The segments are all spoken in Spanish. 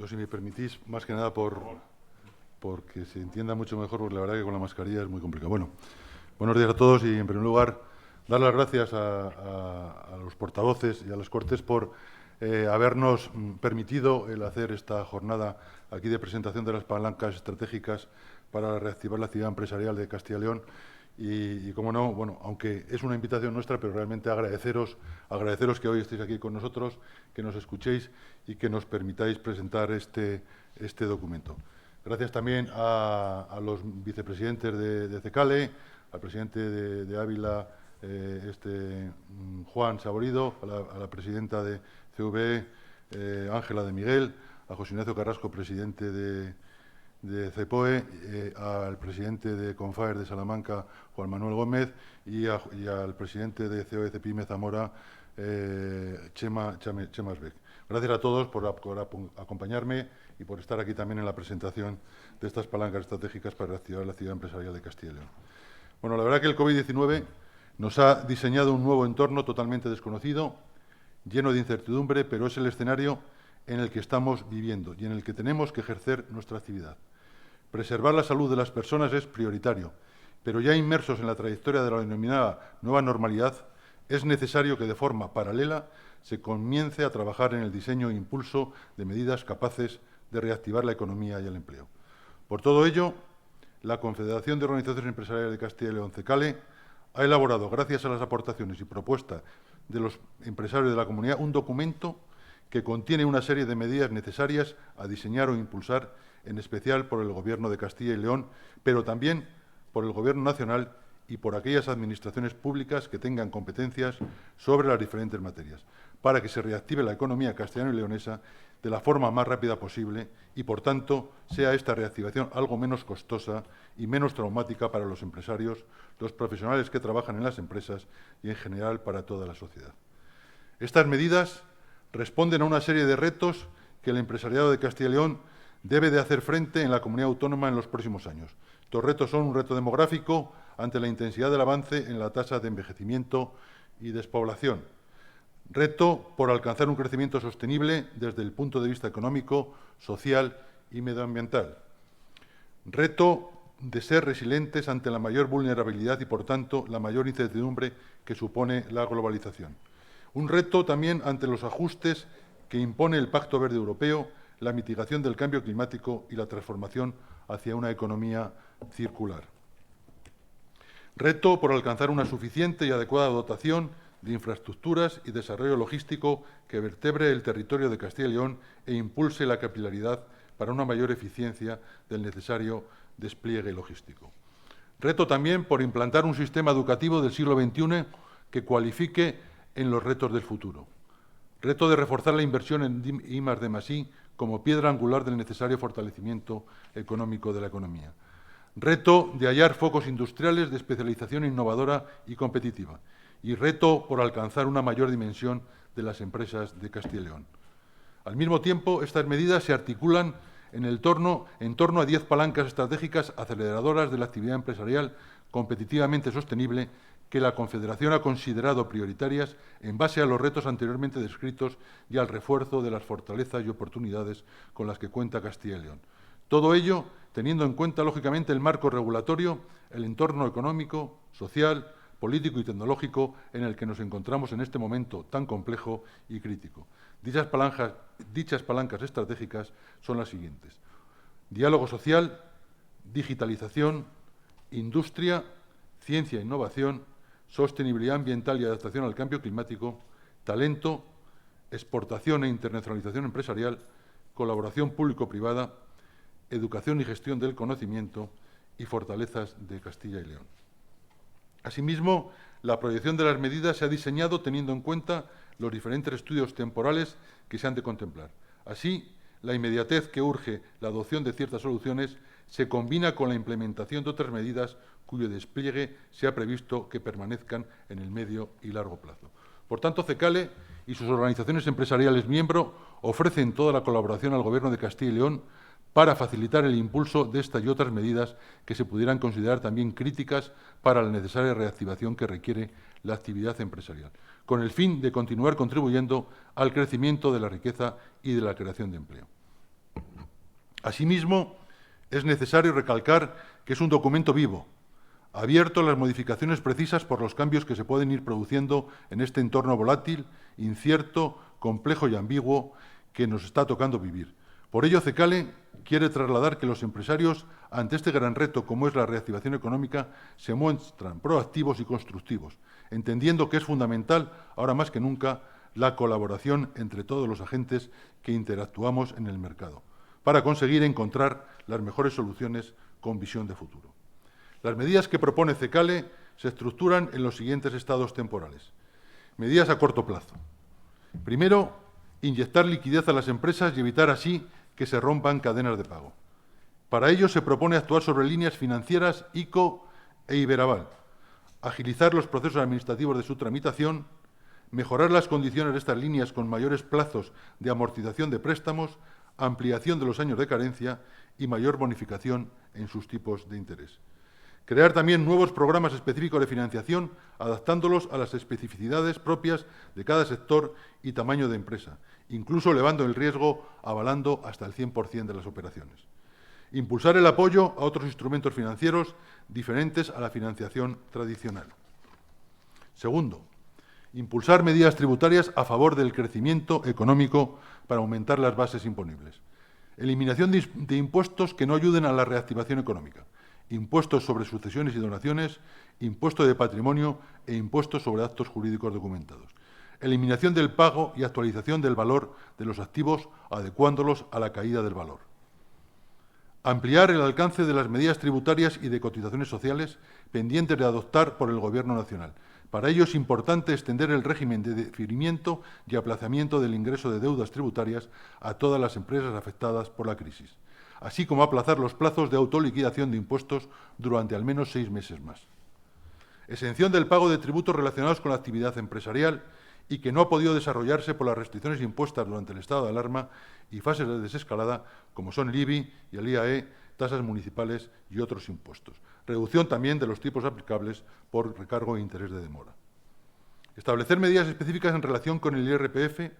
Yo, si me permitís, más que nada porque se entienda mucho mejor, porque la verdad que con la mascarilla es muy complicado. Bueno, buenos días a todos y, en primer lugar, dar las gracias a los portavoces y a las Cortes por habernos permitido el hacer esta jornada aquí de presentación de las palancas estratégicas para reactivar la actividad empresarial de Castilla y León. Y cómo no, bueno, aunque es una invitación nuestra, pero realmente agradeceros que hoy estéis aquí con nosotros, que nos escuchéis y que nos permitáis presentar este documento. Gracias también a los vicepresidentes de CECALE, al presidente de Ávila, Juan Saborido, a la presidenta de CVE, Ángela de Miguel, a José Ignacio Carrasco, presidente de CEPOE, al presidente de CONFAER de Salamanca, Juan Manuel Gómez, y al presidente de COE Cepime Zamora, Chema Asbec. Gracias a todos por acompañarme y por estar aquí también en la presentación de estas palancas estratégicas para reactivar la actividad empresarial de Castilla y León. Bueno, la verdad que el COVID-19 nos ha diseñado un nuevo entorno totalmente desconocido, lleno de incertidumbre, pero es el escenario en el que estamos viviendo y en el que tenemos que ejercer nuestra actividad. Preservar la salud de las personas es prioritario, pero ya inmersos en la trayectoria de la denominada nueva normalidad, es necesario que de forma paralela se comience a trabajar en el diseño e impulso de medidas capaces de reactivar la economía y el empleo. Por todo ello, la Confederación de Organizaciones Empresariales de Castilla y León, CECALE, ha elaborado, gracias a las aportaciones y propuestas de los empresarios de la comunidad, un documento que contiene una serie de medidas necesarias a diseñar o impulsar, en especial por el Gobierno de Castilla y León, pero también por el Gobierno nacional y por aquellas administraciones públicas que tengan competencias sobre las diferentes materias, para que se reactive la economía castellano y leonesa de la forma más rápida posible y, por tanto, sea esta reactivación algo menos costosa y menos traumática para los empresarios, los profesionales que trabajan en las empresas y, en general, para toda la sociedad. Estas medidas responden a una serie de retos que el empresariado de Castilla y León debe de hacer frente en la comunidad autónoma en los próximos años. Estos retos son un reto demográfico ante la intensidad del avance en la tasa de envejecimiento y despoblación. Reto por alcanzar un crecimiento sostenible desde el punto de vista económico, social y medioambiental. Reto de ser resilientes ante la mayor vulnerabilidad y, por tanto, la mayor incertidumbre que supone la globalización. Un reto también ante los ajustes que impone el Pacto Verde Europeo, la mitigación del cambio climático y la transformación hacia una economía circular. Reto por alcanzar una suficiente y adecuada dotación de infraestructuras y desarrollo logístico que vertebre el territorio de Castilla y León e impulse la capilaridad para una mayor eficiencia del necesario despliegue logístico. Reto también por implantar un sistema educativo del siglo XXI que cualifique en los retos del futuro. Reto de reforzar la inversión en I+D+I como piedra angular del necesario fortalecimiento económico de la economía. Reto de hallar focos industriales de especialización innovadora y competitiva. Y reto por alcanzar una mayor dimensión de las empresas de Castilla y León. Al mismo tiempo, estas medidas se articulan en torno a 10 palancas estratégicas aceleradoras de la actividad empresarial competitivamente sostenible que la Confederación ha considerado prioritarias en base a los retos anteriormente descritos y al refuerzo de las fortalezas y oportunidades con las que cuenta Castilla y León. Todo ello teniendo en cuenta, lógicamente, el marco regulatorio, el entorno económico, social, político y tecnológico en el que nos encontramos en este momento tan complejo y crítico. Dichas palancas estratégicas son las siguientes: diálogo social, digitalización, industria, ciencia e innovación, sostenibilidad ambiental y adaptación al cambio climático, talento, exportación e internacionalización empresarial, colaboración público-privada, educación y gestión del conocimiento y fortalezas de Castilla y León. Asimismo, la proyección de las medidas se ha diseñado teniendo en cuenta los diferentes estudios temporales que se han de contemplar. Así, la inmediatez que urge la adopción de ciertas soluciones se combina con la implementación de otras medidas cuyo despliegue se ha previsto que permanezcan en el medio y largo plazo. Por tanto, CECALE y sus organizaciones empresariales miembro ofrecen toda la colaboración al Gobierno de Castilla y León para facilitar el impulso de estas y otras medidas que se pudieran considerar también críticas para la necesaria reactivación que requiere la actividad empresarial, con el fin de continuar contribuyendo al crecimiento de la riqueza y de la creación de empleo. Asimismo, es necesario recalcar que es un documento vivo, abierto a las modificaciones precisas por los cambios que se pueden ir produciendo en este entorno volátil, incierto, complejo y ambiguo que nos está tocando vivir. Por ello, CECALE quiere trasladar que los empresarios, ante este gran reto como es la reactivación económica, se muestran proactivos y constructivos, entendiendo que es fundamental, ahora más que nunca, la colaboración entre todos los agentes que interactuamos en el mercado, para conseguir encontrar las mejores soluciones con visión de futuro. Las medidas que propone CECALE se estructuran en los siguientes estados temporales. Medidas a corto plazo. Primero, inyectar liquidez a las empresas y evitar así que se rompan cadenas de pago. Para ello se propone actuar sobre líneas financieras ICO e Iberaval, agilizar los procesos administrativos de su tramitación, mejorar las condiciones de estas líneas con mayores plazos de amortización de préstamos, ampliación de los años de carencia y mayor bonificación en sus tipos de interés. Crear también nuevos programas específicos de financiación, adaptándolos a las especificidades propias de cada sector y tamaño de empresa, incluso elevando el riesgo, avalando hasta el 100% de las operaciones. Impulsar el apoyo a otros instrumentos financieros diferentes a la financiación tradicional. Segundo, impulsar medidas tributarias a favor del crecimiento económico para aumentar las bases imponibles. Eliminación de impuestos que no ayuden a la reactivación económica. Impuestos sobre sucesiones y donaciones, impuesto de patrimonio e impuestos sobre actos jurídicos documentados. Eliminación del pago y actualización del valor de los activos, adecuándolos a la caída del valor. Ampliar el alcance de las medidas tributarias y de cotizaciones sociales pendientes de adoptar por el Gobierno nacional. Para ello es importante extender el régimen de deferimiento y aplazamiento del ingreso de deudas tributarias a todas las empresas afectadas por la crisis, así como aplazar los plazos de autoliquidación de impuestos durante al menos 6 meses más. Exención del pago de tributos relacionados con la actividad empresarial y que no ha podido desarrollarse por las restricciones impuestas durante el estado de alarma y fases de desescalada, como son el IBI y el IAE, tasas municipales y otros impuestos. Reducción también de los tipos aplicables por recargo e interés de demora. Establecer medidas específicas en relación con el IRPF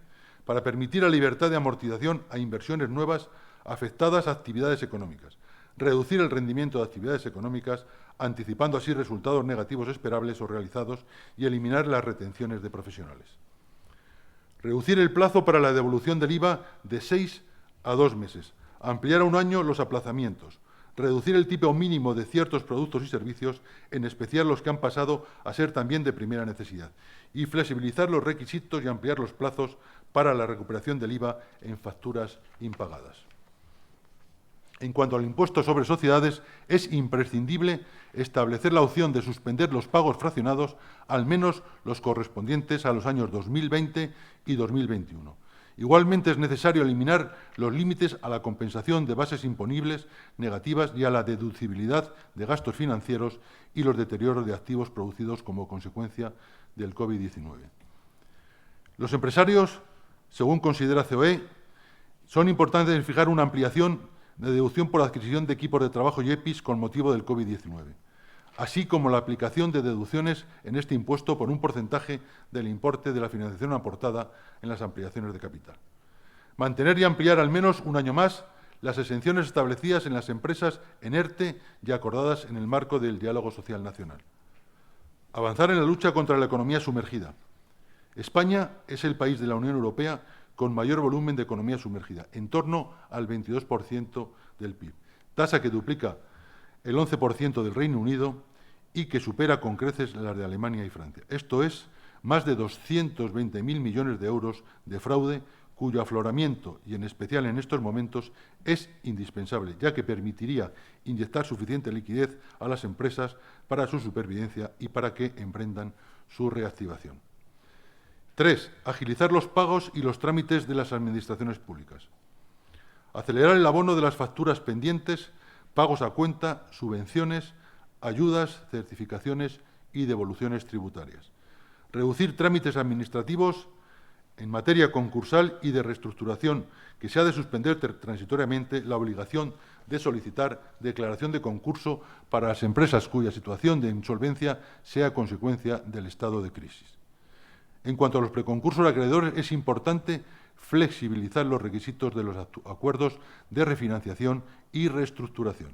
para permitir la libertad de amortización a inversiones nuevas afectadas a actividades económicas. Reducir el rendimiento de actividades económicas, anticipando así resultados negativos esperables o realizados y eliminar las retenciones de profesionales. Reducir el plazo para la devolución del IVA de 6 a 2 meses. Ampliar a 1 año los aplazamientos. Reducir el tipo mínimo de ciertos productos y servicios, en especial los que han pasado a ser también de primera necesidad. Y flexibilizar los requisitos y ampliar los plazos para la recuperación del IVA en facturas impagadas. En cuanto al impuesto sobre sociedades, es imprescindible establecer la opción de suspender los pagos fraccionados, al menos los correspondientes a los años 2020 y 2021. Igualmente es necesario eliminar los límites a la compensación de bases imponibles negativas y a la deducibilidad de gastos financieros y los deterioros de activos producidos como consecuencia del COVID-19. Los empresarios, según considera COE, son importantes en fijar una ampliación de deducción por adquisición de equipos de trabajo y EPIs con motivo del COVID-19, así como la aplicación de deducciones en este impuesto por un porcentaje del importe de la financiación aportada en las ampliaciones de capital. Mantener y ampliar al menos 1 año más las exenciones establecidas en las empresas en ERTE y acordadas en el marco del diálogo social nacional. Avanzar en la lucha contra la economía sumergida. España es el país de la Unión Europea con mayor volumen de economía sumergida, en torno al 22% del PIB, tasa que duplica el 11% del Reino Unido y que supera con creces las de Alemania y Francia. Esto es más de 220.000 millones de euros de fraude cuyo afloramiento, y en especial en estos momentos, es indispensable, ya que permitiría inyectar suficiente liquidez a las empresas para su supervivencia y para que emprendan su reactivación. 3. Agilizar los pagos y los trámites de las administraciones públicas. Acelerar el abono de las facturas pendientes, pagos a cuenta, subvenciones, ayudas, certificaciones y devoluciones tributarias. Reducir trámites administrativos en materia concursal y de reestructuración, que se ha de suspender transitoriamente la obligación de solicitar declaración de concurso para las empresas cuya situación de insolvencia sea consecuencia del estado de crisis. En cuanto a los preconcursos de acreedores, es importante flexibilizar los requisitos de los acuerdos de refinanciación y reestructuración.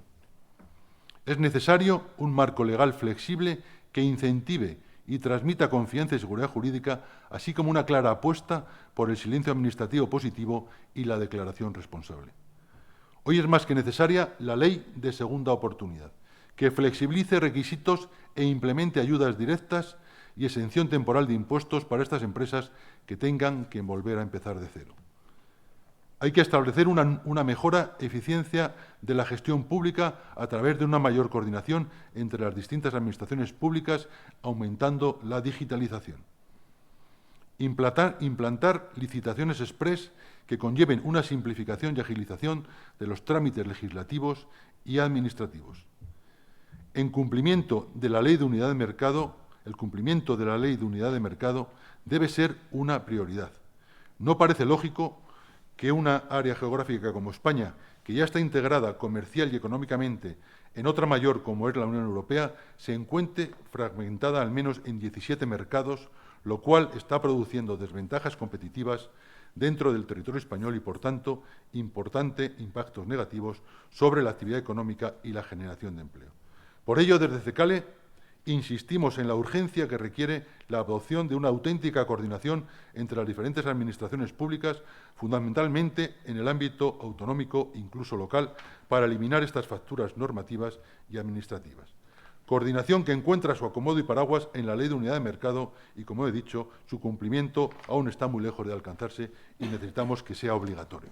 Es necesario un marco legal flexible que incentive y transmita confianza y seguridad jurídica, así como una clara apuesta por el silencio administrativo positivo y la declaración responsable. Hoy es más que necesaria la ley de segunda oportunidad, que flexibilice requisitos e implemente ayudas directas y exención temporal de impuestos para estas empresas que tengan que volver a empezar de cero. Hay que establecer una mejora eficiencia de la gestión pública a través de una mayor coordinación entre las distintas administraciones públicas, aumentando la digitalización. Implantar licitaciones express que conlleven una simplificación y agilización de los trámites legislativos y administrativos. En cumplimiento de la Ley de Unidad de Mercado, el cumplimiento de la Ley de Unidad de Mercado debe ser una prioridad. No parece lógico que una área geográfica como España, que ya está integrada comercial y económicamente en otra mayor como es la Unión Europea, se encuentre fragmentada al menos en 17 mercados, lo cual está produciendo desventajas competitivas dentro del territorio español y, por tanto, importantes impactos negativos sobre la actividad económica y la generación de empleo. Por ello, desde CECALE, insistimos en la urgencia que requiere la adopción de una auténtica coordinación entre las diferentes administraciones públicas, fundamentalmente en el ámbito autonómico, incluso local, para eliminar estas facturas normativas y administrativas. Coordinación que encuentra su acomodo y paraguas en la Ley de Unidad de Mercado y, como he dicho, su cumplimiento aún está muy lejos de alcanzarse y necesitamos que sea obligatorio.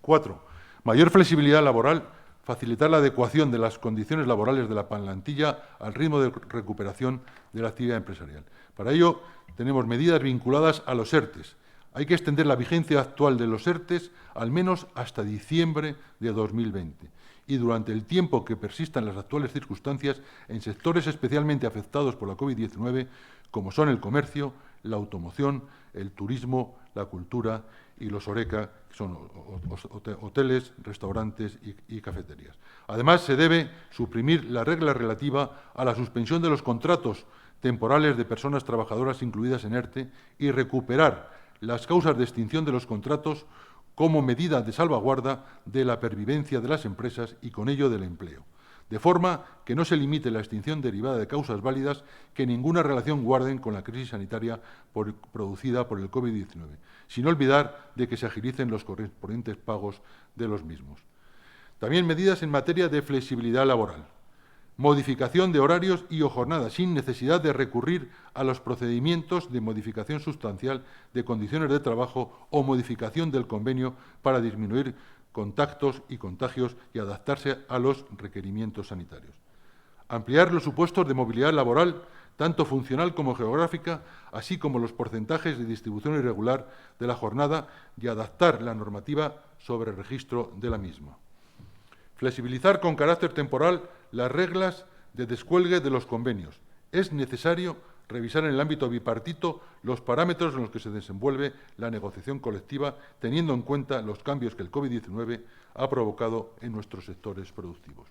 4. Mayor flexibilidad laboral. Facilitar la adecuación de las condiciones laborales de la plantilla al ritmo de recuperación de la actividad empresarial. Para ello, tenemos medidas vinculadas a los ERTEs. Hay que extender la vigencia actual de los ERTEs al menos hasta diciembre de 2020 y durante el tiempo que persistan las actuales circunstancias en sectores especialmente afectados por la COVID-19, como son el comercio, la automoción, el turismo, la cultura y los HoReCa, que son hoteles, restaurantes y cafeterías. Además, se debe suprimir la regla relativa a la suspensión de los contratos temporales de personas trabajadoras incluidas en ERTE y recuperar las causas de extinción de los contratos como medida de salvaguarda de la pervivencia de las empresas y, con ello, del empleo, de forma que no se limite la extinción derivada de causas válidas que ninguna relación guarden con la crisis sanitaria producida por el COVID-19, sin olvidar de que se agilicen los correspondientes pagos de los mismos. También medidas en materia de flexibilidad laboral, modificación de horarios y o jornadas, sin necesidad de recurrir a los procedimientos de modificación sustancial de condiciones de trabajo o modificación del convenio para disminuir contactos y contagios y adaptarse a los requerimientos sanitarios. Ampliar los supuestos de movilidad laboral, tanto funcional como geográfica, así como los porcentajes de distribución irregular de la jornada y adaptar la normativa sobre el registro de la misma. Flexibilizar con carácter temporal las reglas de descuelgue de los convenios. Es necesario revisar en el ámbito bipartito los parámetros en los que se desenvuelve la negociación colectiva, teniendo en cuenta los cambios que el COVID-19 ha provocado en nuestros sectores productivos.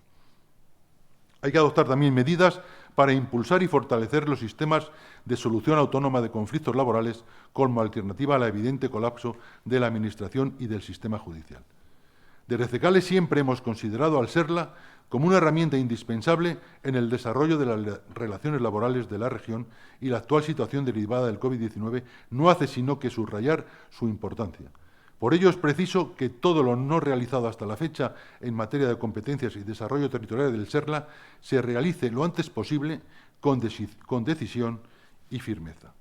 Hay que adoptar también medidas para impulsar y fortalecer los sistemas de solución autónoma de conflictos laborales como alternativa al evidente colapso de la Administración y del sistema judicial. Desde CECALE siempre hemos considerado al SERLA como una herramienta indispensable en el desarrollo de las relaciones laborales de la región y la actual situación derivada del COVID-19 no hace sino que subrayar su importancia. Por ello es preciso que todo lo no realizado hasta la fecha en materia de competencias y desarrollo territorial del SERLA se realice lo antes posible con decisión y firmeza.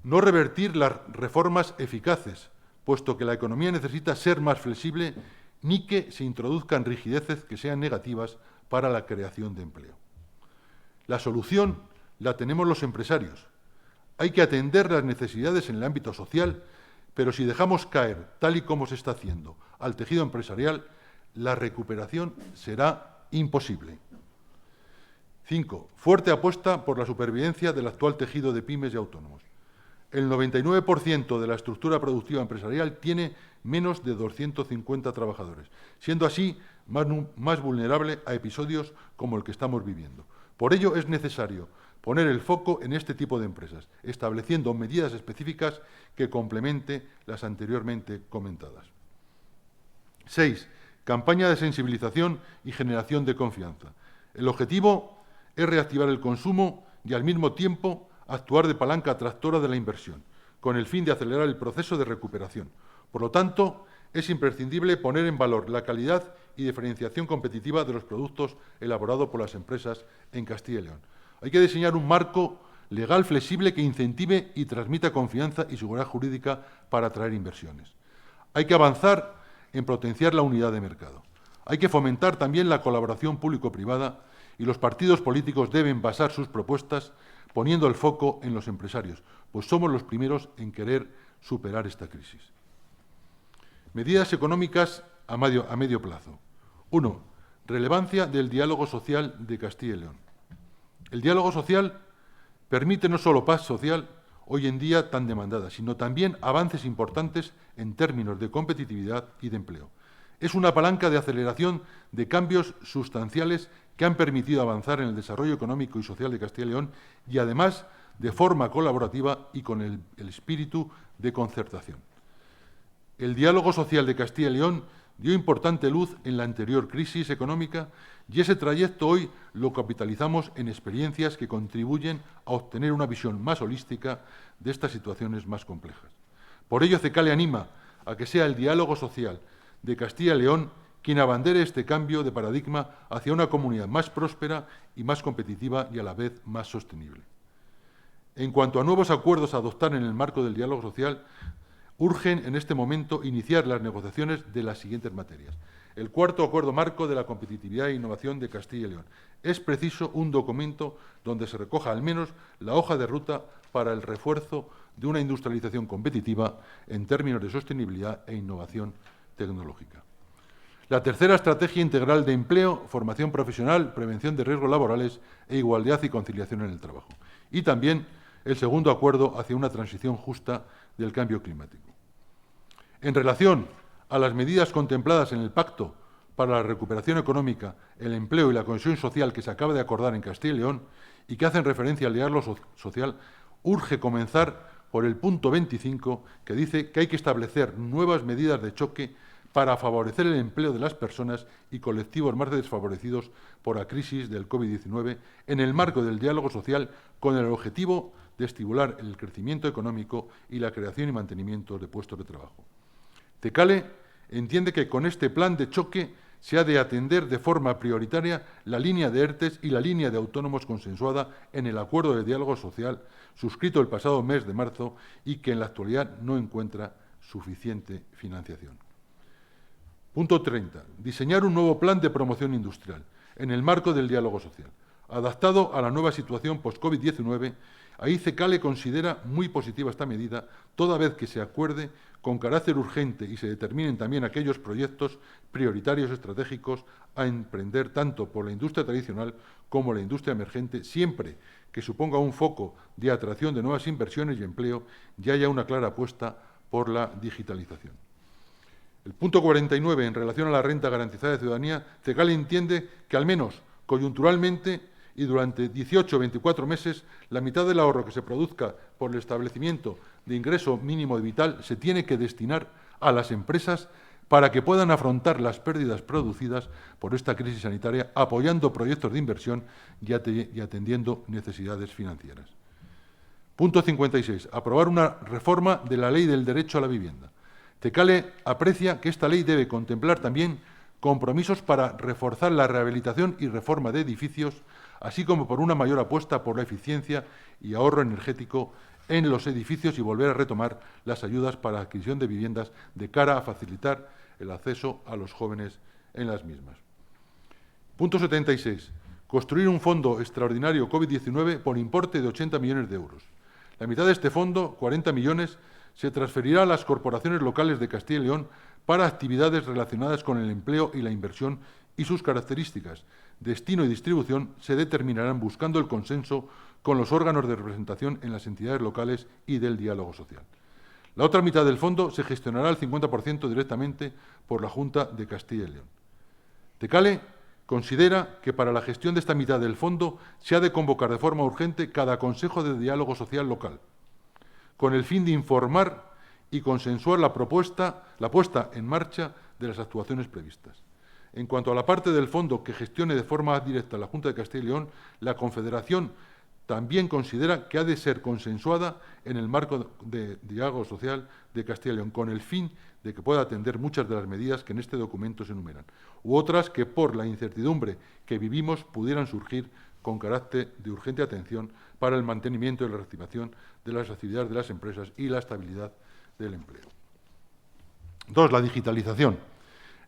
No revertir las reformas eficaces, puesto que la economía necesita ser más flexible, ni que se introduzcan rigideces que sean negativas para la creación de empleo. La solución la tenemos los empresarios. Hay que atender las necesidades en el ámbito social, pero si dejamos caer, tal y como se está haciendo, al tejido empresarial, la recuperación será imposible. 5. Fuerte apuesta por la supervivencia del actual tejido de pymes y autónomos. El 99% de la estructura productiva empresarial tiene menos de 250 trabajadores, siendo así más vulnerable a episodios como el que estamos viviendo. Por ello, es necesario poner el foco en este tipo de empresas, estableciendo medidas específicas que complemente las anteriormente comentadas. 6. Campaña de sensibilización y generación de confianza. El objetivo es reactivar el consumo y, al mismo tiempo, actuar de palanca atractora de la inversión, con el fin de acelerar el proceso de recuperación. Por lo tanto, es imprescindible poner en valor la calidad y diferenciación competitiva de los productos elaborados por las empresas en Castilla y León. Hay que diseñar un marco legal flexible que incentive y transmita confianza y seguridad jurídica para atraer inversiones. Hay que avanzar en potenciar la unidad de mercado. Hay que fomentar también la colaboración público-privada y los partidos políticos deben basar sus propuestas poniendo el foco en los empresarios, pues somos los primeros en querer superar esta crisis. Medidas económicas a medio plazo. 1. Relevancia del diálogo social de Castilla y León. El diálogo social permite no solo paz social, hoy en día tan demandada, sino también avances importantes en términos de competitividad y de empleo. Es una palanca de aceleración de cambios sustanciales que han permitido avanzar en el desarrollo económico y social de Castilla y León y, además, de forma colaborativa y con el espíritu de concertación. El diálogo social de Castilla y León dio importante luz en la anterior crisis económica y ese trayecto hoy lo capitalizamos en experiencias que contribuyen a obtener una visión más holística de estas situaciones más complejas. Por ello, CECALE anima a que sea el diálogo social de Castilla y León quien abandere este cambio de paradigma hacia una comunidad más próspera y más competitiva y a la vez más sostenible. En cuanto a nuevos acuerdos a adoptar en el marco del diálogo social, urgen en este momento iniciar las negociaciones de las siguientes materias. El cuarto acuerdo marco de la competitividad e innovación de Castilla y León. Es preciso un documento donde se recoja al menos la hoja de ruta para el refuerzo de una industrialización competitiva en términos de sostenibilidad e innovación tecnológica. La tercera estrategia integral de empleo, formación profesional, prevención de riesgos laborales e igualdad y conciliación en el trabajo. Y también el segundo acuerdo hacia una transición justa del cambio climático. En relación a las medidas contempladas en el Pacto para la Recuperación Económica, el Empleo y la Cohesión Social que se acaba de acordar en Castilla y León y que hacen referencia al diálogo social, urge comenzar por el punto 25, que dice que hay que establecer nuevas medidas de choque para favorecer el empleo de las personas y colectivos más desfavorecidos por la crisis del COVID-19 en el marco del diálogo social con el objetivo de estimular el crecimiento económico y la creación y mantenimiento de puestos de trabajo. CECALE entiende que con este plan de choque se ha de atender de forma prioritaria la línea de ERTES y la línea de autónomos consensuada en el acuerdo de diálogo social suscrito el pasado mes de marzo y que en la actualidad no encuentra suficiente financiación. Punto 30. Diseñar un nuevo plan de promoción industrial en el marco del diálogo social. Adaptado a la nueva situación post-COVID-19, ahí CECALE considera muy positiva esta medida, toda vez que se acuerde con carácter urgente y se determinen también aquellos proyectos prioritarios estratégicos a emprender tanto por la industria tradicional como la industria emergente, siempre que suponga un foco de atracción de nuevas inversiones y empleo y haya una clara apuesta por la digitalización. El punto 49, en relación a la renta garantizada de ciudadanía, CECALE entiende que al menos coyunturalmente y durante 18 o 24 meses, la mitad del ahorro que se produzca por el establecimiento de ingreso mínimo vital se tiene que destinar a las empresas para que puedan afrontar las pérdidas producidas por esta crisis sanitaria, apoyando proyectos de inversión y atendiendo necesidades financieras. Punto 56. Aprobar una reforma de la Ley del Derecho a la Vivienda. CECALE aprecia que esta ley debe contemplar también compromisos para reforzar la rehabilitación y reforma de edificios, así como por una mayor apuesta por la eficiencia y ahorro energético en los edificios y volver a retomar las ayudas para la adquisición de viviendas de cara a facilitar el acceso a los jóvenes en las mismas. Punto 76. Construir un fondo extraordinario COVID-19 por importe de 80 millones de euros. La mitad de este fondo, 40 millones, se transferirá a las corporaciones locales de Castilla y León para actividades relacionadas con el empleo y la inversión y sus características, destino y distribución se determinarán buscando el consenso con los órganos de representación en las entidades locales y del diálogo social. La otra mitad del fondo se gestionará al 50% directamente por la Junta de Castilla y León. CECALE considera que para la gestión de esta mitad del fondo se ha de convocar de forma urgente cada Consejo de Diálogo Social local, con el fin de informar y consensuar la puesta en marcha de las actuaciones previstas. En cuanto a la parte del fondo que gestione de forma directa la Junta de Castilla y León, la Confederación también considera que ha de ser consensuada en el marco de diálogo social de Castilla y León, con el fin de que pueda atender muchas de las medidas que en este documento se enumeran, u otras que, por la incertidumbre que vivimos, pudieran surgir con carácter de urgente atención para el mantenimiento y la reactivación de las actividades de las empresas y la estabilidad del empleo. 2. La digitalización.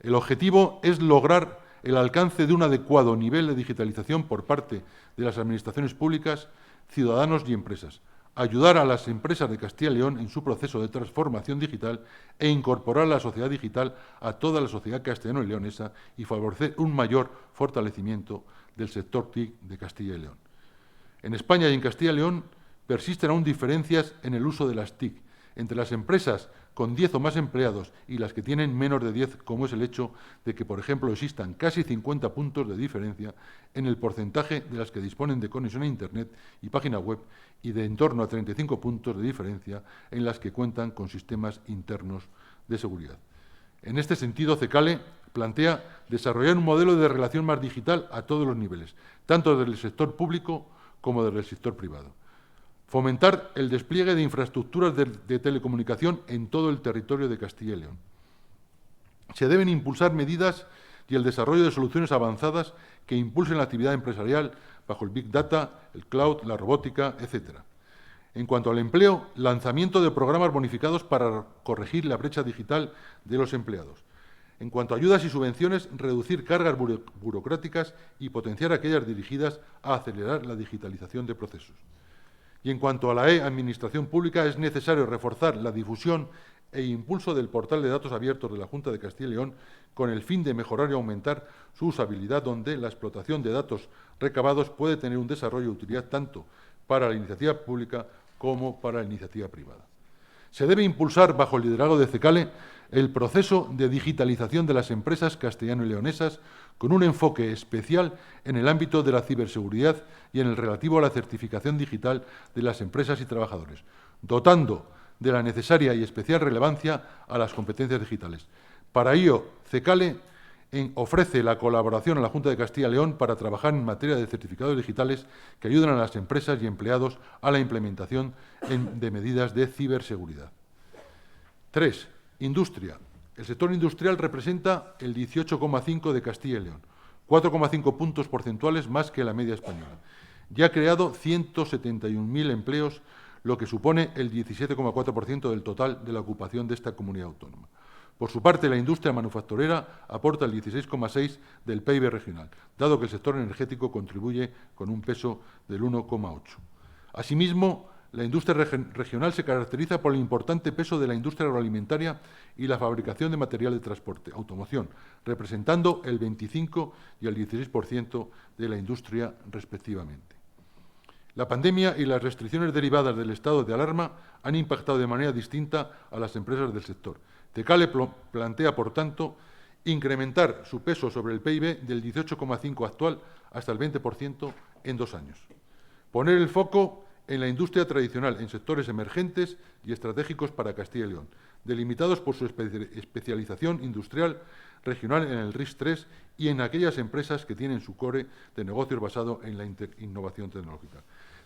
El objetivo es lograr el alcance de un adecuado nivel de digitalización por parte de las administraciones públicas, ciudadanos y empresas, ayudar a las empresas de Castilla y León en su proceso de transformación digital e incorporar la sociedad digital a toda la sociedad castellano y leonesa y favorecer un mayor fortalecimiento del sector TIC de Castilla y León. En España y en Castilla y León persisten aún diferencias en el uso de las TIC entre las empresas con 10 o más empleados y las que tienen menos de 10, como es el hecho de que, por ejemplo, existan casi 50 puntos de diferencia en el porcentaje de las que disponen de conexión a Internet y página web y de en torno a 35 puntos de diferencia en las que cuentan con sistemas internos de seguridad. En este sentido, CECALE plantea desarrollar un modelo de relación más digital a todos los niveles, tanto desde el sector público como desde el sector privado. Fomentar el despliegue de infraestructuras de telecomunicación en todo el territorio de Castilla y León. Se deben impulsar medidas y el desarrollo de soluciones avanzadas que impulsen la actividad empresarial bajo el Big Data, el Cloud, la robótica, etc. En cuanto al empleo, lanzamiento de programas bonificados para corregir la brecha digital de los empleados. En cuanto a ayudas y subvenciones, reducir cargas burocráticas y potenciar aquellas dirigidas a acelerar la digitalización de procesos. Y en cuanto a la e-administración pública, es necesario reforzar la difusión e impulso del portal de datos abiertos de la Junta de Castilla y León con el fin de mejorar y aumentar su usabilidad, donde la explotación de datos recabados puede tener un desarrollo de utilidad tanto para la iniciativa pública como para la iniciativa privada. Se debe impulsar, bajo el liderazgo de CECALE, el proceso de digitalización de las empresas castellano y leonesas con un enfoque especial en el ámbito de la ciberseguridad y en el relativo a la certificación digital de las empresas y trabajadores, dotando de la necesaria y especial relevancia a las competencias digitales. Para ello, CECALE ofrece la colaboración a la Junta de Castilla y León para trabajar en materia de certificados digitales que ayuden a las empresas y empleados a la implementación de medidas de ciberseguridad. 3. Industria. El sector industrial representa el 18,5% de Castilla y León, 4,5 puntos porcentuales más que la media española. Ya ha creado 171.000 empleos, lo que supone el 17,4% del total de la ocupación de esta comunidad autónoma. Por su parte, la industria manufacturera aporta el 16,6% del PIB regional, dado que el sector energético contribuye con un peso del 1,8%. Asimismo, la industria regional se caracteriza por el importante peso de la industria agroalimentaria y la fabricación de material de transporte, automoción, representando el 25% y el 16% de la industria respectivamente. La pandemia y las restricciones derivadas del estado de alarma han impactado de manera distinta a las empresas del sector. CECALE plantea, por tanto, incrementar su peso sobre el PIB del 18,5% actual hasta el 20% en 2 años. Poner el foco en la industria tradicional, en sectores emergentes y estratégicos para Castilla y León, delimitados por su especialización industrial regional en el RIS3 y en aquellas empresas que tienen su core de negocios basado en la innovación tecnológica.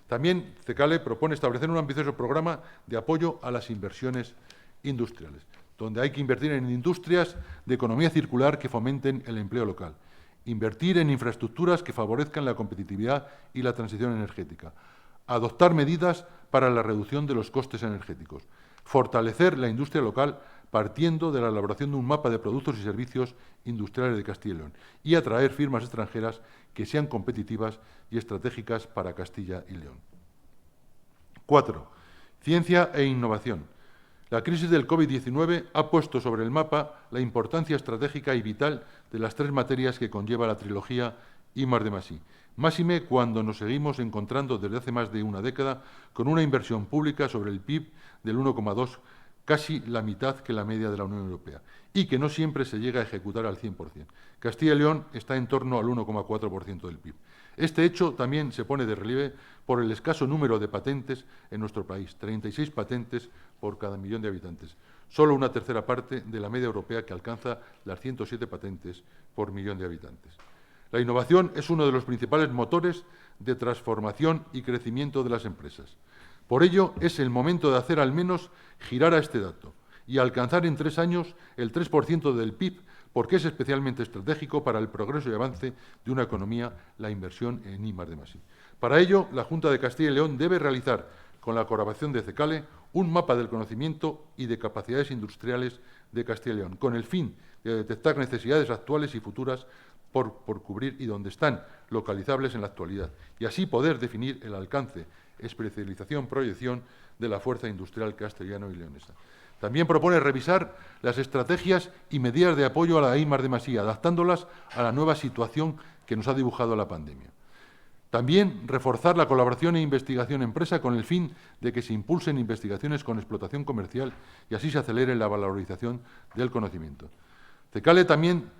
También CECALE propone establecer un ambicioso programa de apoyo a las inversiones industriales, donde hay que invertir en industrias de economía circular que fomenten el empleo local, invertir en infraestructuras que favorezcan la competitividad y la transición energética, adoptar medidas para la reducción de los costes energéticos, fortalecer la industria local partiendo de la elaboración de un mapa de productos y servicios industriales de Castilla y León y atraer firmas extranjeras que sean competitivas y estratégicas para Castilla y León. 4. Ciencia e innovación. La crisis del COVID-19 ha puesto sobre el mapa la importancia estratégica y vital de las 3 materias que conlleva la trilogía I+D+I. Máxime cuando nos seguimos encontrando desde hace más de una década con una inversión pública sobre el PIB del 1,2%, casi la mitad que la media de la Unión Europea, y que no siempre se llega a ejecutar al 100%. Castilla y León está en torno al 1,4% del PIB. Este hecho también se pone de relieve por el escaso número de patentes en nuestro país, 36 patentes por cada millón de habitantes, solo una tercera parte de la media europea, que alcanza las 107 patentes por millón de habitantes. La innovación es uno de los principales motores de transformación y crecimiento de las empresas. Por ello, es el momento de hacer al menos girar a este dato y alcanzar en 3 años el 3% del PIB, porque es especialmente estratégico para el progreso y avance de una economía la inversión en I+D+I. Para ello, la Junta de Castilla y León debe realizar, con la colaboración de CECALE, un mapa del conocimiento y de capacidades industriales de Castilla y León, con el fin de detectar necesidades actuales y futuras por cubrir y donde están localizables en la actualidad, y así poder definir el alcance, especialización, proyección de la fuerza industrial castellano y leonesa. También propone revisar las estrategias y medidas de apoyo a la I+D+I, adaptándolas a la nueva situación que nos ha dibujado la pandemia. También reforzar la colaboración e investigación empresa con el fin de que se impulsen investigaciones con explotación comercial y así se acelere la valorización del conocimiento. CECALE también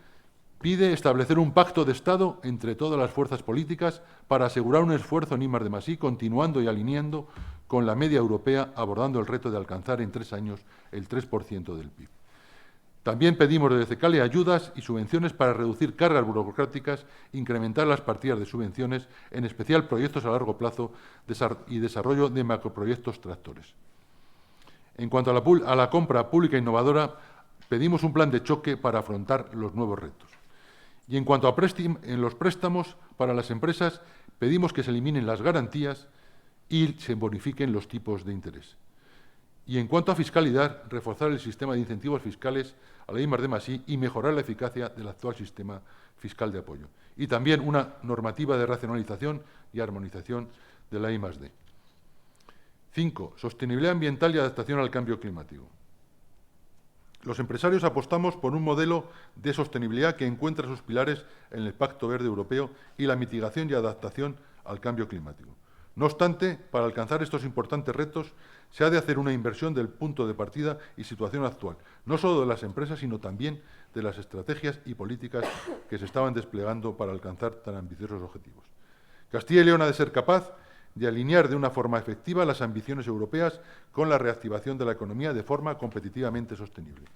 pide establecer un pacto de Estado entre todas las fuerzas políticas para asegurar un esfuerzo en I+D+I, continuando y alineando con la media europea, abordando el reto de alcanzar en 3 años el 3% del PIB. También pedimos desde CECALE ayudas y subvenciones para reducir cargas burocráticas, incrementar las partidas de subvenciones, en especial proyectos a largo plazo y desarrollo de macroproyectos tractores. En cuanto a la compra pública innovadora, pedimos un plan de choque para afrontar los nuevos retos. Y en cuanto a los préstamos para las empresas, pedimos que se eliminen las garantías y se bonifiquen los tipos de interés. Y en cuanto a fiscalidad, reforzar el sistema de incentivos fiscales a la I+D+I y mejorar la eficacia del actual sistema fiscal de apoyo. Y también una normativa de racionalización y armonización de la I+D. 5. Sostenibilidad ambiental y adaptación al cambio climático. Los empresarios apostamos por un modelo de sostenibilidad que encuentra sus pilares en el Pacto Verde Europeo y la mitigación y adaptación al cambio climático. No obstante, para alcanzar estos importantes retos, se ha de hacer una inversión del punto de partida y situación actual, no solo de las empresas, sino también de las estrategias y políticas que se estaban desplegando para alcanzar tan ambiciosos objetivos. Castilla y León ha de ser capaz de alinear de una forma efectiva las ambiciones europeas con la reactivación de la economía de forma competitivamente sostenible,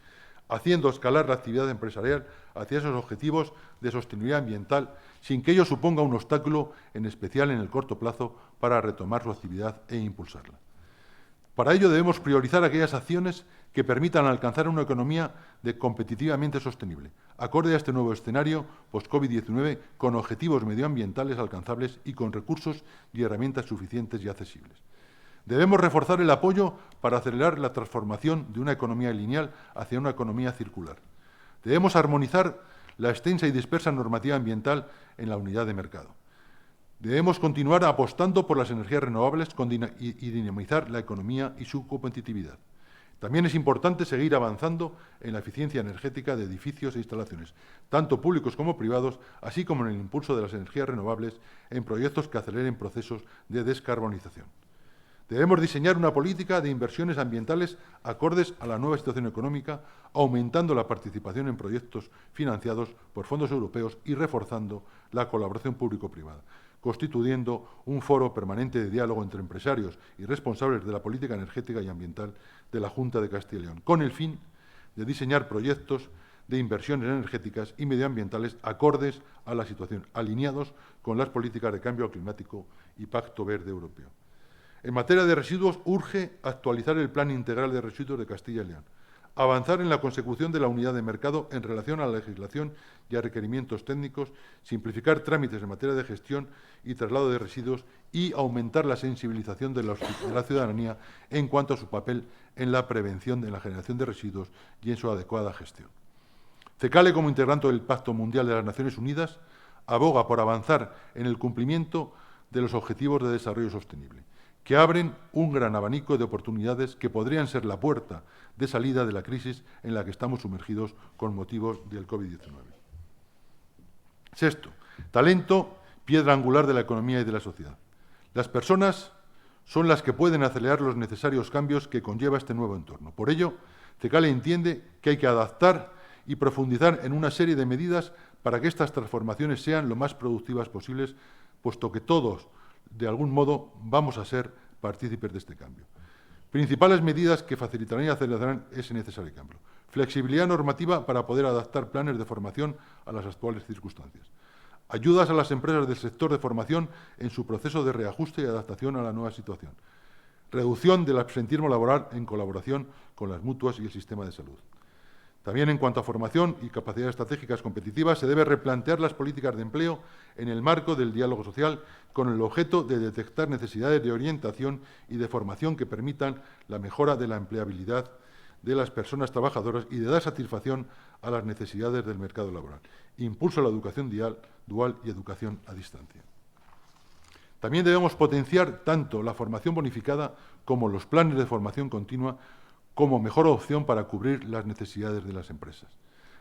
haciendo escalar la actividad empresarial hacia esos objetivos de sostenibilidad ambiental sin que ello suponga un obstáculo, en especial en el corto plazo, para retomar su actividad e impulsarla. Para ello debemos priorizar aquellas acciones que permitan alcanzar una economía competitivamente sostenible, acorde a este nuevo escenario post-COVID-19, con objetivos medioambientales alcanzables y con recursos y herramientas suficientes y accesibles. Debemos reforzar el apoyo para acelerar la transformación de una economía lineal hacia una economía circular. Debemos armonizar la extensa y dispersa normativa ambiental en la unidad de mercado. Debemos continuar apostando por las energías renovables y dinamizar la economía y su competitividad. También es importante seguir avanzando en la eficiencia energética de edificios e instalaciones, tanto públicos como privados, así como en el impulso de las energías renovables en proyectos que aceleren procesos de descarbonización. Debemos diseñar una política de inversiones ambientales acordes a la nueva situación económica, aumentando la participación en proyectos financiados por fondos europeos y reforzando la colaboración público-privada, constituyendo un foro permanente de diálogo entre empresarios y responsables de la política energética y ambiental de la Junta de Castilla y León, con el fin de diseñar proyectos de inversiones energéticas y medioambientales acordes a la situación, alineados con las políticas de cambio climático y Pacto Verde Europeo. En materia de residuos, urge actualizar el Plan Integral de Residuos de Castilla y León, avanzar en la consecución de la unidad de mercado en relación a la legislación y a requerimientos técnicos, simplificar trámites en materia de gestión y traslado de residuos y aumentar la sensibilización de la ciudadanía en cuanto a su papel en la prevención de la generación de residuos y en su adecuada gestión. CECALE, como integrante del Pacto Mundial de las Naciones Unidas, aboga por avanzar en el cumplimiento de los Objetivos de Desarrollo Sostenible, que abren un gran abanico de oportunidades que podrían ser la puerta de salida de la crisis en la que estamos sumergidos con motivo del COVID-19. Sexto, talento, piedra angular de la economía y de la sociedad. Las personas son las que pueden acelerar los necesarios cambios que conlleva este nuevo entorno. Por ello, CECALE entiende que hay que adaptar y profundizar en una serie de medidas para que estas transformaciones sean lo más productivas posibles, puesto que todos, de algún modo, vamos a ser partícipes de este cambio. Principales medidas que facilitarán y acelerarán ese necesario cambio. Flexibilidad normativa para poder adaptar planes de formación a las actuales circunstancias. Ayudas a las empresas del sector de formación en su proceso de reajuste y adaptación a la nueva situación. Reducción del absentismo laboral en colaboración con las mutuas y el sistema de salud. También en cuanto a formación y capacidades estratégicas competitivas, se debe replantear las políticas de empleo en el marco del diálogo social con el objeto de detectar necesidades de orientación y de formación que permitan la mejora de la empleabilidad de las personas trabajadoras y de dar satisfacción a las necesidades del mercado laboral. Impulso a la educación dual y educación a distancia. También debemos potenciar tanto la formación bonificada como los planes de formación continua como mejor opción para cubrir las necesidades de las empresas.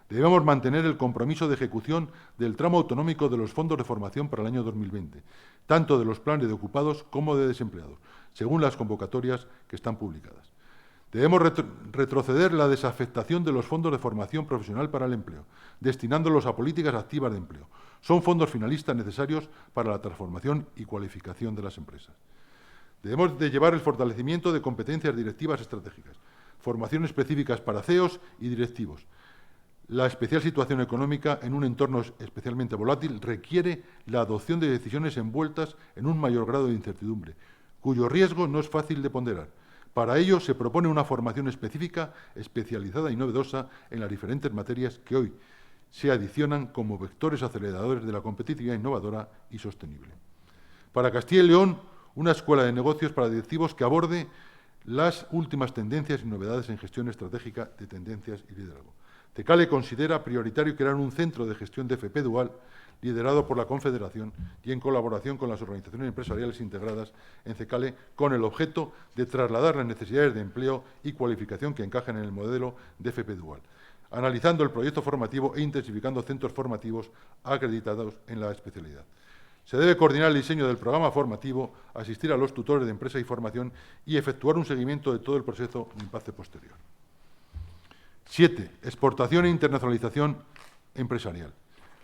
Debemos mantener el compromiso de ejecución del tramo autonómico de los fondos de formación para el año 2020, tanto de los planes de ocupados como de desempleados, según las convocatorias que están publicadas. Debemos retroceder la desafectación de los fondos de formación profesional para el empleo, destinándolos a políticas activas de empleo. Son fondos finalistas necesarios para la transformación y cualificación de las empresas. Debemos de llevar el fortalecimiento de competencias directivas estratégicas, formación específicas para CEOs y directivos. La especial situación económica en un entorno especialmente volátil requiere la adopción de decisiones envueltas en un mayor grado de incertidumbre, cuyo riesgo no es fácil de ponderar. Para ello se propone una formación específica, especializada y novedosa en las diferentes materias que hoy se adicionan como vectores aceleradores de la competitividad innovadora y sostenible. Para Castilla y León, una escuela de negocios para directivos que aborde las últimas tendencias y novedades en gestión estratégica de tendencias y liderazgo. CECALE considera prioritario crear un centro de gestión de FP dual liderado por la Confederación y en colaboración con las organizaciones empresariales integradas en CECALE con el objeto de trasladar las necesidades de empleo y cualificación que encajan en el modelo de FP dual, analizando el proyecto formativo e intensificando centros formativos acreditados en la especialidad. Se debe coordinar el diseño del programa formativo, asistir a los tutores de empresa y formación y efectuar un seguimiento de todo el proceso de impacto posterior. 7. Exportación e internacionalización empresarial.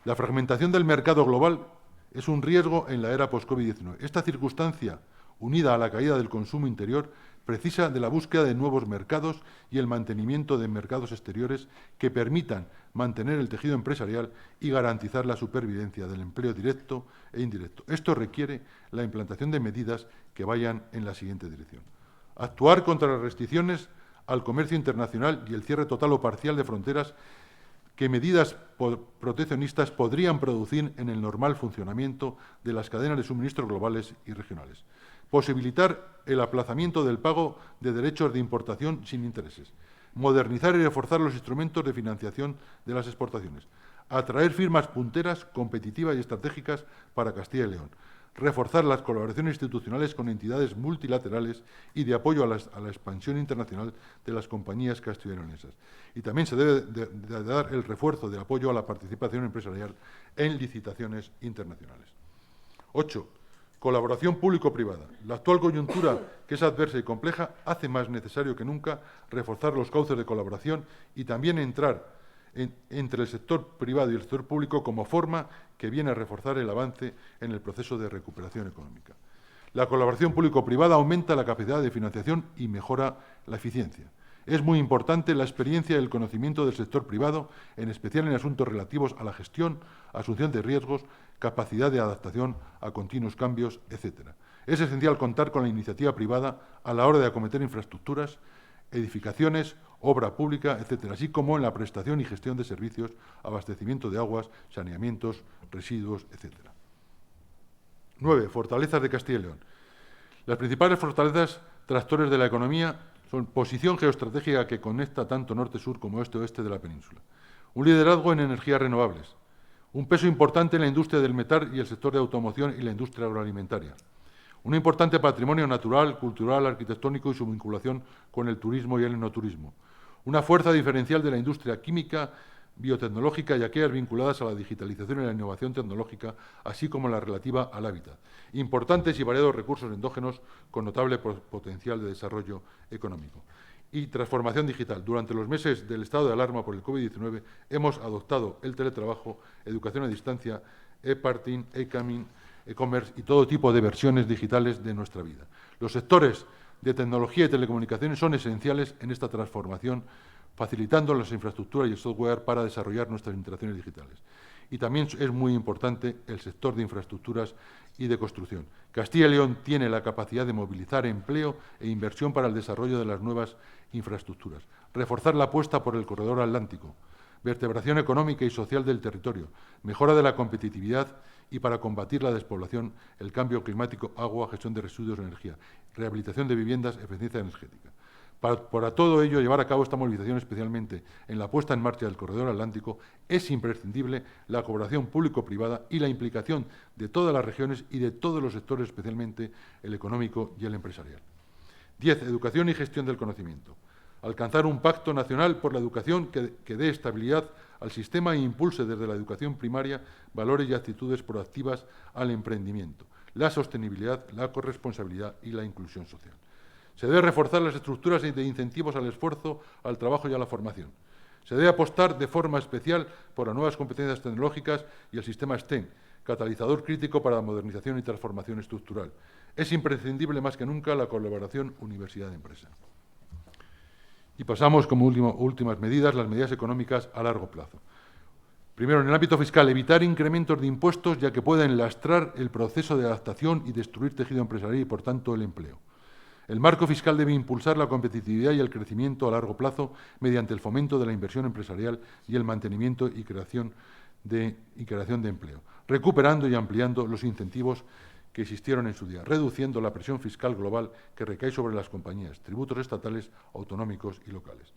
La fragmentación del mercado global es un riesgo en la era post-COVID-19. Esta circunstancia, unida a la caída del consumo interior, precisa de la búsqueda de nuevos mercados y el mantenimiento de mercados exteriores que permitan mantener el tejido empresarial y garantizar la supervivencia del empleo directo e indirecto. Esto requiere la implantación de medidas que vayan en la siguiente dirección. Actuar contra las restricciones al comercio internacional y el cierre total o parcial de fronteras que medidas proteccionistas podrían producir en el normal funcionamiento de las cadenas de suministro globales y regionales. Posibilitar el aplazamiento del pago de derechos de importación sin intereses. Modernizar y reforzar los instrumentos de financiación de las exportaciones. Atraer firmas punteras, competitivas y estratégicas para Castilla y León. Reforzar las colaboraciones institucionales con entidades multilaterales y de apoyo a la expansión internacional de las compañías castellanonesas. Y también se debe de dar el refuerzo de apoyo a la participación empresarial en licitaciones internacionales. 8. Colaboración público-privada. La actual coyuntura, que es adversa y compleja, hace más necesario que nunca reforzar los cauces de colaboración y también entrar entre el sector privado y el sector público como forma que viene a reforzar el avance en el proceso de recuperación económica. La colaboración público-privada aumenta la capacidad de financiación y mejora la eficiencia. Es muy importante la experiencia y el conocimiento del sector privado, en especial en asuntos relativos a la gestión, asunción de riesgos, capacidad de adaptación a continuos cambios, etc. Es esencial contar con la iniciativa privada a la hora de acometer infraestructuras, edificaciones, obra pública, etc., así como en la prestación y gestión de servicios, abastecimiento de aguas, saneamientos, residuos, etc. 9. Fortalezas de Castilla y León. Las principales fortalezas tractores de la economía son posición geoestratégica que conecta tanto norte-sur como este-oeste de la península, un liderazgo en energías renovables, un peso importante en la industria del metal y el sector de automoción y la industria agroalimentaria, un importante patrimonio natural, cultural, arquitectónico y su vinculación con el turismo y el enoturismo, una fuerza diferencial de la industria química, biotecnológica y aquellas vinculadas a la digitalización y la innovación tecnológica, así como la relativa al hábitat. Importantes y variados recursos endógenos con notable potencial de desarrollo económico. Y transformación digital. Durante los meses del estado de alarma por el COVID-19 hemos adoptado el teletrabajo, educación a distancia, e-parting, e-coming, e-commerce y todo tipo de versiones digitales de nuestra vida. Los sectores de tecnología y telecomunicaciones son esenciales en esta transformación, facilitando las infraestructuras y el software para desarrollar nuestras interacciones digitales. Y también es muy importante el sector de infraestructuras y de construcción. Castilla y León tiene la capacidad de movilizar empleo e inversión para el desarrollo de las nuevas infraestructuras, reforzar la apuesta por el corredor atlántico, vertebración económica y social del territorio, mejora de la competitividad y para combatir la despoblación, el cambio climático, agua, gestión de residuos, energía, rehabilitación de viviendas, eficiencia energética. Para todo ello, llevar a cabo esta movilización, especialmente en la puesta en marcha del corredor atlántico, es imprescindible la colaboración público-privada y la implicación de todas las regiones y de todos los sectores, especialmente el económico y el empresarial. 10. Educación y gestión del conocimiento. Alcanzar un pacto nacional por la educación que dé estabilidad al sistema e impulse desde la educación primaria valores y actitudes proactivas al emprendimiento, la sostenibilidad, la corresponsabilidad y la inclusión social. Se debe reforzar las estructuras de incentivos al esfuerzo, al trabajo y a la formación. Se debe apostar de forma especial por las nuevas competencias tecnológicas y el sistema STEM, catalizador crítico para la modernización y transformación estructural. Es imprescindible más que nunca la colaboración universidad-empresa. Y pasamos, como últimas medidas, las medidas económicas a largo plazo. Primero, en el ámbito fiscal, evitar incrementos de impuestos, ya que pueden lastrar el proceso de adaptación y destruir tejido empresarial y, por tanto, el empleo. El marco fiscal debe impulsar la competitividad y el crecimiento a largo plazo mediante el fomento de la inversión empresarial y el mantenimiento y creación de empleo, recuperando y ampliando los incentivos que existieron en su día, reduciendo la presión fiscal global que recae sobre las compañías, tributos estatales, autonómicos y locales.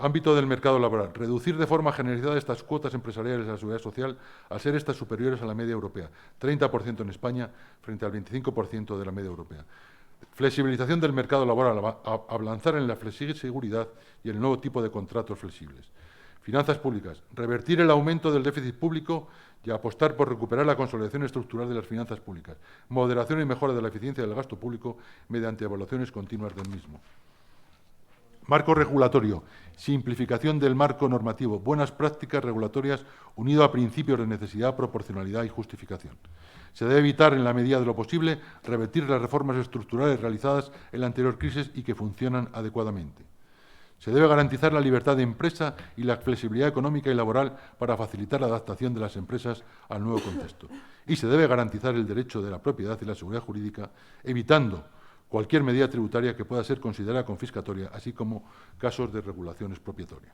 Ámbito del mercado laboral. Reducir de forma generalizada estas cuotas empresariales a la seguridad social al ser estas superiores a la media europea, 30% en España frente al 25% de la media europea. Flexibilización del mercado laboral, avanzar en la flexiseguridad y el nuevo tipo de contratos flexibles. Finanzas públicas, revertir el aumento del déficit público y apostar por recuperar la consolidación estructural de las finanzas públicas. Moderación y mejora de la eficiencia del gasto público mediante evaluaciones continuas del mismo. Marco regulatorio, simplificación del marco normativo, buenas prácticas regulatorias unido a principios de necesidad, proporcionalidad y justificación. Se debe evitar, en la medida de lo posible, revertir las reformas estructurales realizadas en la anterior crisis y que funcionan adecuadamente. Se debe garantizar la libertad de empresa y la flexibilidad económica y laboral para facilitar la adaptación de las empresas al nuevo contexto. Y se debe garantizar el derecho de la propiedad y la seguridad jurídica, evitando cualquier medida tributaria que pueda ser considerada confiscatoria, así como casos de regulación expropiatoria.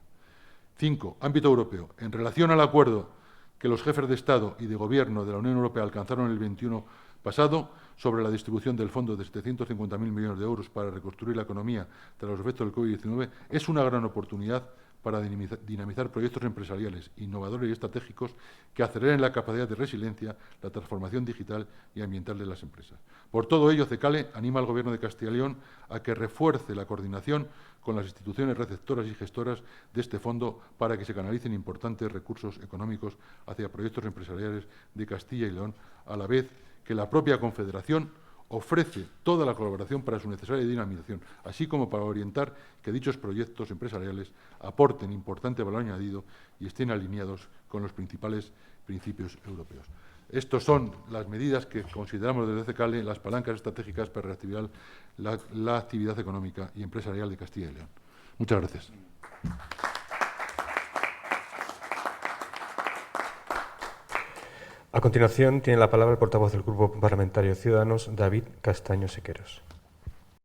5. Ámbito europeo. En relación al acuerdo que los jefes de Estado y de Gobierno de la Unión Europea alcanzaron el 21 pasado sobre la distribución del fondo de 750.000 millones de euros para reconstruir la economía tras los efectos del COVID-19, es una gran oportunidad para dinamizar proyectos empresariales, innovadores y estratégicos que aceleren la capacidad de resiliencia, la transformación digital y ambiental de las empresas. Por todo ello, CECALE anima al Gobierno de Castilla y León a que refuerce la coordinación con las instituciones receptoras y gestoras de este fondo para que se canalicen importantes recursos económicos hacia proyectos empresariales de Castilla y León, a la vez que la propia Confederación ofrece toda la colaboración para su necesaria dinamización, así como para orientar que dichos proyectos empresariales aporten importante valor añadido y estén alineados con los principales principios europeos. Estas son las medidas que consideramos desde CECALE las palancas estratégicas para reactivar la actividad económica y empresarial de Castilla y León. Muchas gracias. A continuación, tiene la palabra el portavoz del Grupo Parlamentario Ciudadanos, David Castaño Sequeros.